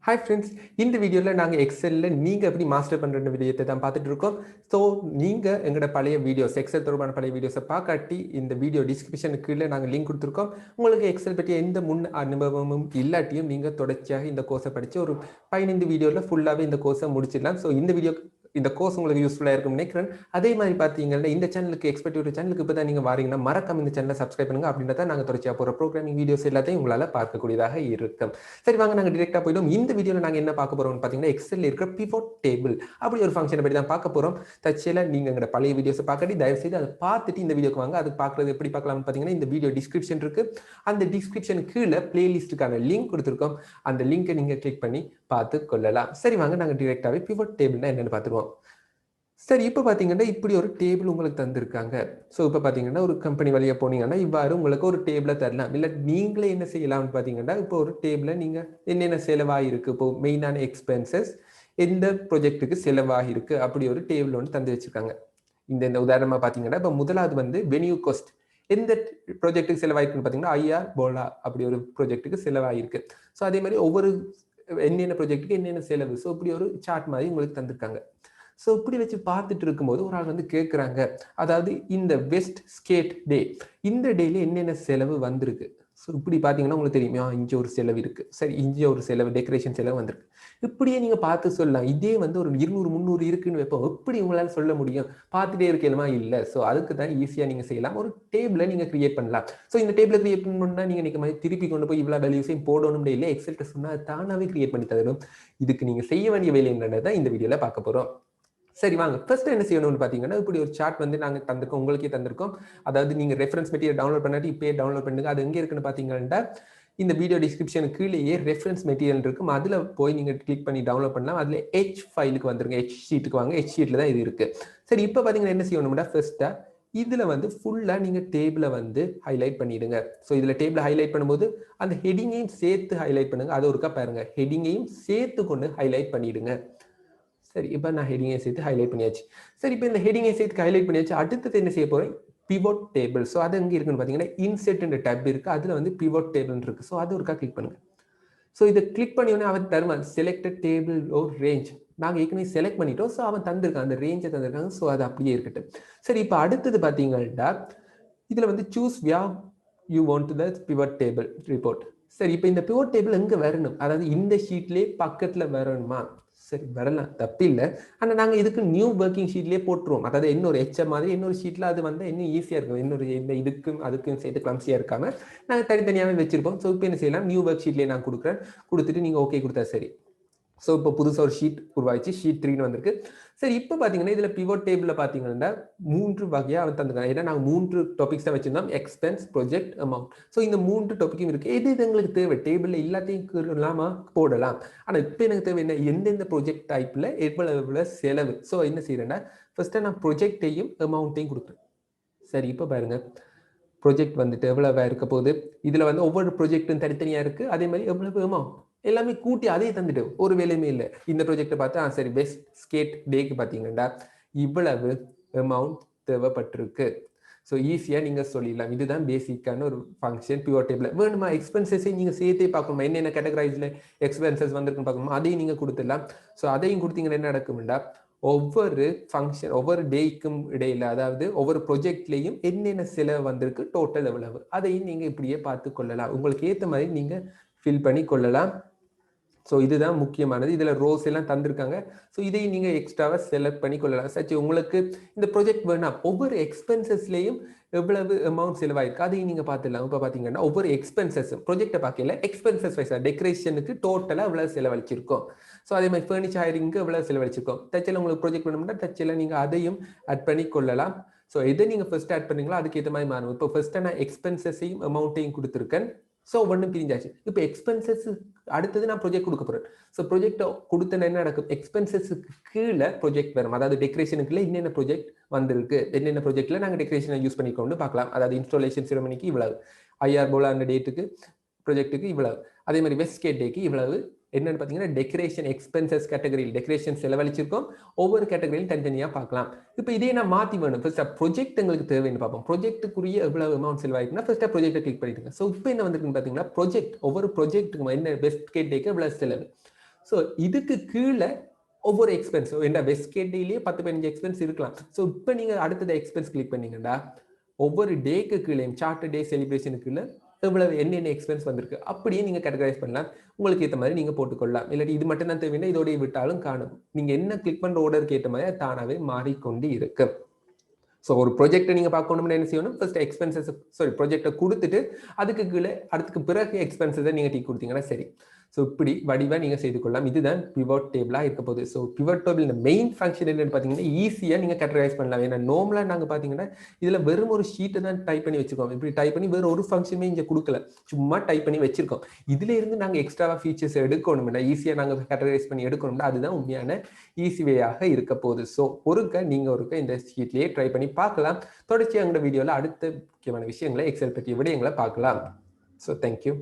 Hi friends, இந்த வீடியோவில் நாங்கள் எக்ஸலில் நீங்கள் எப்படி மாஸ்டர் பண்ணுற வீடியோத்தை தான் பார்த்துட்டு இருக்கோம். ஸோ நீங்கள் எங்களோட பழைய வீடியோஸ் எக்ஸல் தொடர்பான பழைய வீடியோஸை பார்க்காட்டி இந்த வீடியோ டிஸ்கிரிப்ஷனுக்கு கீழே நாங்கள் லிங்க் கொடுத்துருக்கோம். உங்களுக்கு எக்ஸல் பற்றி எந்த முன் அனுபவமும் இல்லாட்டியும் நீங்கள் தொடர்ச்சியாக இந்த கோர்ஸை படித்து ஒரு 15 வீடியோவில் ஃபுல்லாகவே இந்த கோர்ஸை முடிச்சிடலாம். ஸோ இந்த கோர்ஸ் உங்களுக்கு யூஸ்ஃபுல்லாக இருக்கும்னு நினைக்கிறேன். அதே மாதிரி பார்த்தீங்கன்னா இந்த சேனலுக்கு எக்ஸ்பெக்டிவ் சேனலுக்கு இப்போ தான் நீங்கள் வாரீங்கன்னா மறக்காம இந்த சேனலை சப்ஸ்கிரைப் பண்ணுங்க. அப்படின்றத நாங்கள் தொடர்ச்சியாக போகிற ப்ரோக்ராமிங் வீடியோஸ் எல்லாத்தையும் உங்களால் பார்க்கக்கூடியதாக இருக்கும். சரி, வாங்க நாங்கள் டிரெக்டாக போயிடும். இந்த வீடியோவில் நாங்கள் என்ன பார்க்க போகிறோம்னு பார்த்தீங்கன்னா எக்ஸலில் இருக்கிற பிவோட் டேபிள் அப்படி ஒரு ஃபங்க்ஷனை பற்றி தான் பார்க்க போகிறோம். தச்சியில் நீங்கள் எங்களோட பழைய வீடியோஸை பார்க்கட்டி தயவுசெய்து அதை பார்த்துட்டு இந்த வீடியோக்கு வாங்க. அது பார்க்குறது எப்படி பார்க்கலாம்னு பார்த்தீங்கன்னா இந்த வீடியோ டிஸ்கிரிப்ஷன் இருக்குது. அந்த டிஸ்கிரிப்ஷன் கீழே பிளேலிஸ்ட்டுக்கான லிங்க் கொடுத்துருக்கோம். அந்த லிங்கை நீங்கள் கிளிக் பண்ணி பார்த்து கொள்ளலாம். சரி, வாங்க நாங்கள் டிரெக்டாகவே பிவோட் டேபிள்னா என்னென்னு பார்த்துருவோம். சரி, இப்போ பார்த்தீங்கன்னா இப்படி ஒரு டேபிள் உங்களுக்கு தந்திருக்காங்க. ஸோ இப்போ பார்த்தீங்கன்னா ஒரு கம்பெனி வழியாக போனீங்கன்னா இவ்வாறு உங்களுக்கு ஒரு டேபிளை தரலாம். இல்லை நீங்களே என்ன செய்யலாம்னு பார்த்தீங்கன்னா இப்போ ஒரு டேபிளை நீங்கள் என்னென்ன செலவாகிருக்கு, இப்போ மெயினான எக்ஸ்பென்சஸ் எந்த ப்ரொஜெக்ட்டுக்கு செலவாகிருக்கு அப்படி ஒரு டேபிள் ஒன்று தந்து வச்சுருக்காங்க. இந்த உதாரணமாக பார்த்தீங்கன்னா இப்போ முதலாவது வந்து வென்யூ காஸ்ட் எந்த ப்ராஜெக்ட்டுக்கு செலவாயிருக்குன்னு பார்த்தீங்கன்னா ஐஆர் போலா அப்படி ஒரு ப்ராஜெக்ட்டுக்கு செலவாகிருக்கு. ஸோ அதே மாதிரி ஒவ்வொரு என்னென்ன ப்ராஜெக்ட்டுக்கு என்னென்ன செலவு, ஸோ இப்படி ஒரு சார்ட் மாதிரி உங்களுக்கு தந்திருக்காங்க. ஸோ இப்படி வச்சு பார்த்துட்டு இருக்கும்போது ஒரு ஆள் வந்து கேட்குறாங்க, அதாவது இந்த வெஸ்ட் ஸ்கேட் டே இந்த டேல என்னென்ன செலவு வந்திருக்கு. ஸோ இப்படி பார்த்தீங்கன்னா உங்களுக்கு தெரியுமா, இங்கே ஒரு செலவு இருக்குது, சரி இங்கே ஒரு செலவு டெக்கரேஷன் செலவு வந்திருக்கு. இப்படியே நீங்கள் பார்த்து சொல்லலாம். இதே வந்து ஒரு 200-300 இருக்குன்னு வைப்போம். எப்படி உங்களால் சொல்ல முடியும்? பார்த்துட்டே இருக்கலாமா? இல்லை. ஸோ அதுக்கு தான் ஈஸியாக நீங்கள் செய்யலாம். ஒரு டேபிளை நீங்கள் கிரியேட் பண்ணலாம். ஸோ இந்த டேபிளை கிரியேட் பண்ணணும்னா நீங்கள் நினைக்க மாதிரி திருப்பி கொண்டு போய் இவ்வளோ வேல்யூஸையும் போடணும் இல்லை. எக்ஸல்கிட்ட சொன்னால் தானாகவே கிரியேட் பண்ணி தரும். இதுக்கு நீங்கள் செய்ய வேண்டிய வேலை என்னன்னு தான் இந்த வீடியோவில் பார்க்க போகிறோம். சரி, வாங்க ஃபர்ஸ்ட் என்ன செய்யணும்னு பார்த்தீங்கன்னா இப்படி ஒரு சார்ட் வந்து நாங்கள் தந்திருக்கோம், உங்களுக்கே தந்திருக்கோம். அதாவது நீங்கள் ரெஃபரன்ஸ் மெட்டீரியல் டவுன்லோட் பண்ணாட்டி இப்போயே டவுன்லோட் பண்ணுங்க. அது எங்கே இருக்குன்னு பார்த்தீங்கன்னா இந்த வீடியோ டிஸ்கிரிப்ஷனுக்கு கீழேயே ரெஃபரன்ஸ் மெட்டீரியல் இருக்கும். அதில் போய் நீங்கள் கிளிக் பண்ணி டவுன்லோட் பண்ணலாம். அதில் ஹெச் ஃபைலுக்கு வந்துருங்க, ஹெச் ஷீட்டுக்கு வாங்க. ஹெச் ஷீட்டில் தான் இது இருக்குது. சரி, இப்போ பார்த்தீங்கன்னா என்ன செய்யணும்னா ஃபர்ஸ்ட்டாக இதில் வந்து ஃபுல்லாக நீங்கள் டேபிளை வந்து ஹைலைட் பண்ணிடுங்க. ஸோ இதில் டேபிளை ஹைலைட் பண்ணும்போது அந்த ஹெடிங்கையும் சேர்த்து ஹைலைட் பண்ணுங்க. அதை ஒருக்கா பாருங்க, ஹெடிங்கையும் சேர்த்து கொண்டு ஹைலைட் பண்ணிடுங்க. சரி, இப்போ நான் ஹெடிங்கை சேர்த்து ஹைலைட் பண்ணியாச்சு. சரி, இப்போ இந்த ஹெடிங்கை சேர்த்து ஹைலைட் பண்ணியாச்சு. அடுத்தது என்ன செய்ய போகிறேன், பிவோட் டேபிள். ஸோ அது எங்கே இருக்குன்னு பார்த்தீங்கன்னா இன்செர்ட் டேப் இருக்குது, அதில் வந்து பிவோட் டேபிள் இருக்குது. ஸோ அது ஒருக்கா கிளிக் பண்ணுங்க. ஸோ இதை கிளிக் பண்ணி உடனே அவன் தருவான் செலக்டட் டேபிள் ஓர் ரேஞ்ச். நாங்கள் ஏற்கனவே செலக்ட் பண்ணிட்டோம். ஸோ அவன் தந்திருக்கான், அந்த ரேஞ்சை தந்திருக்காங்க. ஸோ அது அப்படியே இருக்கட்டும். சரி, இப்போ அடுத்தது பார்த்தீங்கன்னா இதில் வந்து சூஸ் வியா you want the pivot table report. சரி, இப்போ இந்த பிவோட் டேபிள் எங்கே வரணும், அதாவது இந்த ஷீட்லேயே பக்கத்தில் வரணுமா? சரி, வரலாம், தப்பு இல்லை. ஆனால் நாங்கள் இதுக்கு நியூ ஒர்க்கிங் ஷீட்லேயே போட்டுருவோம். அதாவது இன்னொரு எச்எம் மாதிரி இன்னொரு ஷீட்டில் அது வந்து இன்னும் ஈஸியாக இருக்கும். இன்னொரு இந்த இதுக்கும் அதுக்கும் சேர்த்து கிளம்ஸியாக இருக்காமல் நாங்கள் தனித்தனியாகவே வச்சிருப்போம். ஸோ இப்போ என்ன செய்யலாம், நியூ ஒர்க் ஷீட்லேயே நான் கொடுக்குறேன். கொடுத்துட்டு நீங்கள் ஓகே கொடுத்தா சரி. ஸோ இப்போ புதுசாக ஒரு ஷீட் உருவாச்சு, ஷீட் 3 வந்திருக்கு. சரி, இப்போ பார்த்தீங்கன்னா இதில் பிவோட் டேபிளில் பார்த்தீங்கன்னா 3 வகையாக அவன் தந்துருக்காங்க. ஏன்னா நாங்கள் 3 டாபிக்ஸ் தான் வச்சிருந்தோம், எக்ஸ்பென்ஸ், ப்ரொஜெக்ட், அமௌண்ட். ஸோ இந்த 3 டாபிக்கும் இருக்குது. எது எங்களுக்கு தேவை, டேபிளில் எல்லாத்தையும் இல்லாமல் போடலாம். ஆனால் இப்போ எனக்கு தேவை என்ன, எந்தெந்த ப்ரொஜெக்ட் டைப்பில் எவ்வளவு செலவு. ஸோ என்ன செய்யறேன்னா ஃபர்ஸ்ட்டு நான் ப்ரொஜெக்டையும் அமௌண்ட்டையும் கொடுக்குறேன். சரி, இப்போ பாருங்க ப்ரொஜெக்ட் வந்துட்டு எவ்வளவு இருக்க போகுது. இதில் வந்து ஒவ்வொரு ப்ரொஜெக்டும் தனித்தனியாக இருக்குது. அதே மாதிரி எவ்வளவு அமௌண்ட் எல்லாமே கூட்டி அதே தந்துட்டு ஒரு வேலையுமே இல்லை. இந்த ப்ராஜெக்டை பார்த்தா சரி வெஸ்ட் ஸ்கேட் டேக்கு பார்த்தீங்கன்னா இவ்வளவு அமௌண்ட் தேவைப்பட்டிருக்கு. ஸோ ஈஸியாக நீங்கள் சொல்லிடலாம். இதுதான் பேசிக்கான ஒரு ஃபங்க்ஷன் பிவோட் டேபிள். வேணுமா எக்ஸ்பென்சஸையும் நீங்கள் சேர்த்தே பார்க்கணுமா, என்னென்ன கேட்டகரைஸில் எக்ஸ்பென்சஸ் வந்திருக்குன்னு பார்க்கணுமா, அதையும் நீங்கள் கொடுத்துடலாம். ஸோ அதையும் கொடுத்தீங்கன்னா என்ன நடக்கும்டா, ஒவ்வொரு ஃபங்க்ஷன் ஒவ்வொரு டேக்கும் இடையில, அதாவது ஒவ்வொரு ப்ரொஜெக்ட்லேயும் என்னென்ன செலவு வந்திருக்கு, டோட்டல் எவ்வளவு, அதையும் நீங்கள் இப்படியே பார்த்து கொள்ளலாம். உங்களுக்கு ஏற்ற மாதிரி நீங்கள் ஃபில் பண்ணி கொள்ளலாம். ஸோ இதுதான் முக்கியமானது. இதில் ரோஸ் எல்லாம் தந்திருக்காங்க. ஸோ இதையும் நீங்கள் எக்ஸ்ட்ராவாக செலக்ட் பண்ணி கொள்ளலாம். சரி, உங்களுக்கு இந்த ப்ராஜெக்ட் வேணாம், ஒவ்வொரு எக்ஸ்பென்சஸ்லேயும் எவ்வளவு அமௌண்ட் செலவாயிருக்கு அதையும் நீங்கள் பார்த்துடலாம். இப்போ பார்த்தீங்கன்னா ஒவ்வொரு எக்ஸ்பென்சஸும் ப்ராஜெக்டை பார்க்கல, எக்ஸ்பென்சஸ் வைஸாக டெக்கரேஷனுக்கு டோட்டலாக எவ்வளோ செலவழிச்சிருக்கோம். ஸோ அதே மாதிரி ஃபர்னிச்சர் ஹைரிங்க்கு எவ்வளோ செலவழிச்சிருக்கோம். தச்சில் உங்களுக்கு ப்ராஜெக்ட் வேணும்னா தச்சில் நீங்கள் அதையும் ஆட் பண்ணி கொள்ளலாம். ஸோ எதை நீங்கள் ஃபர்ஸ்ட் ஆட் பண்ணீங்களோ அதுக்கேற்ற மாதிரி மாறும். இப்போ ஃபர்ஸ்ட்டாக நான் எக்ஸ்பென்சஸையும் அமௌண்ட்டையும் கொடுத்துருக்கேன். ஸோ ஒன்றும் பிரிஞ்சாச்சு. இப்போ எக்ஸ்பென்சஸ் அடுத்தது நான் ப்ரொஜெக்ட் கொடுக்க போகிறேன். ஸோ ப்ரொஜெக்ட் கொடுத்தன என்ன நடக்கும், எக்ஸ்பென்சஸுக்கு கீழே ப்ரொஜெக்ட் வரும். அதாவது டெக்கரேஷனுக்குள்ள என்னென்ன ப்ரொஜெக்ட் வந்திருக்கு, என்னென்ன ப்ரொஜெக்ட்ல நாங்கள் டெக்கரேஷனை யூஸ் பண்ணிக்கொண்டு பார்க்கலாம். அதாவது இன்ஸ்டாலேஷன் செரமனிக்கு இவ்வளவு, ஐஆர் போல அந்த டேட்டுக்கு ப்ரொஜெக்ட்டுக்கு இவ்வளவு, அதே மாதிரி வெஸ்ட் ஸ்கேட் டேக்கு இவ்வளவு. என்னன்னு பார்த்தீங்கன்னா டெக்கரேஷன் எக்ஸ்பென்சஸ் கேட்டகரியில் டெக்கரேஷன் செலவழிச்சிருக்கோம். ஒவ்வொரு கேட்டகரியிலும் தனித்தனியாக பார்க்கலாம். இப்போ இதே நான் மாற்றி வேணும், ஃபர்ஸ்ட் ப்ரொஜெக்ட் எங்களுக்கு தேவைன்னு பார்ப்போம். ப்ரொஜெக்ட்டுக்குரிய எவ்வளவு அமௌண்ட் செலவாயிருக்குன்னா ஃபர்ஸ்ட்டாக ப்ரொஜெக்ட்டை கிளிக் பண்ணிடுங்க. ஸோ இப்போ என்ன வந்திருக்குன்னு பார்த்தீங்கன்னா ப்ரொஜெக்ட், ஒவ்வொரு ப்ரொஜெக்ட்டுக்கு என்ன பெஸ்ட் கேட் டேக்கு எவ்வளோ செலவு. ஸோ இதுக்கு கீழே ஒவ்வொரு எக்ஸ்பென்ஸ் என்ன வெஸ்ட் கேட்லேயே 10-15 எக்ஸ்பென்ஸ் இருக்கலாம். ஸோ இப்போ நீங்கள் அடுத்தது எக்ஸ்பென்ஸ் கிளிக் பண்ணீங்கன்னா ஒவ்வொரு டேக்கு கீழே சார்ட்டர் டே செலிப்ரேஷனுக்குள்ள எவ்வளவு என்னென்ன எக்ஸ்பென்ஸ் வந்திருக்கு அப்படியே நீங்கள் கேட்டகரைஸ் பண்ணலாம். உங்களுக்கு ஏற்ற மாதிரி நீங்கள் போட்டுக்கொள்ளலாம். இல்லாட்டி இது மட்டும் தான் தேவைன்னா இதோடைய விட்டாலும் காணும். நீங்கள் என்ன கிளிக் பண்ணுற ஓர்டருக்கு ஏற்ற மாதிரி தானாகவே மாறிக்கொண்டு இருக்கு. ஸோ ஒரு ப்ரொஜெக்டை நீங்கள் பார்க்கணும்னா என்ன செய்யணும், ஃபர்ஸ்ட் எக்ஸ்பென்சஸ் ப்ரொஜெக்டை கொடுத்துட்டு அதுக்கு கீழே அதுக்கு பிறகு எக்ஸ்பென்சஸை நீங்கள் டிக் கொடுத்தீங்கன்னா சரி. ஸோ இப்படி வடிவாக நீங்கள் செய்து கொள்ளலாம். இதுதான் பிவட் டேபிளாக இருக்க போகுது. ஸோ பிவட் டேபிள் இந்த மெயின் ஃபங்க்ஷன் என்னன்னு பார்த்தீங்கன்னா ஈஸியாக நீங்கள் கேட்டகரைஸ் பண்ணலாம். ஏன்னா நார்மலாக நாங்கள் பார்த்தீங்கன்னா இதில் வெறும் ஒரு ஷீட்டை தான் டைப் பண்ணி வச்சுருக்கோம். இப்படி டைப் பண்ணி வேறு ஒரு ஃபங்க்ஷனுமே இங்கே கொடுக்கல, சும்மா டைப் பண்ணி வச்சிருக்கோம். இதுல இருந்து நாங்கள் எக்ஸ்ட்ராவாக ஃபீச்சர்ஸ் எடுக்கணும்னா ஈஸியாக நாங்கள் கேட்டகரைஸ் பண்ணி எடுக்கணும்னா அதுதான் உண்மையான ஈஸி வேயாக இருக்க போகுது. ஸோ நீங்கள் ஒருக்க இந்த ஷீட்லேயே ட்ரை பண்ணி பார்க்கலாம். தொடர்ச்சி எங்களோட வீடியோவில் அடுத்த முக்கியமான விஷயங்களை எக்ஸல் பற்றிய விடயங்களை பார்க்கலாம். So thank you.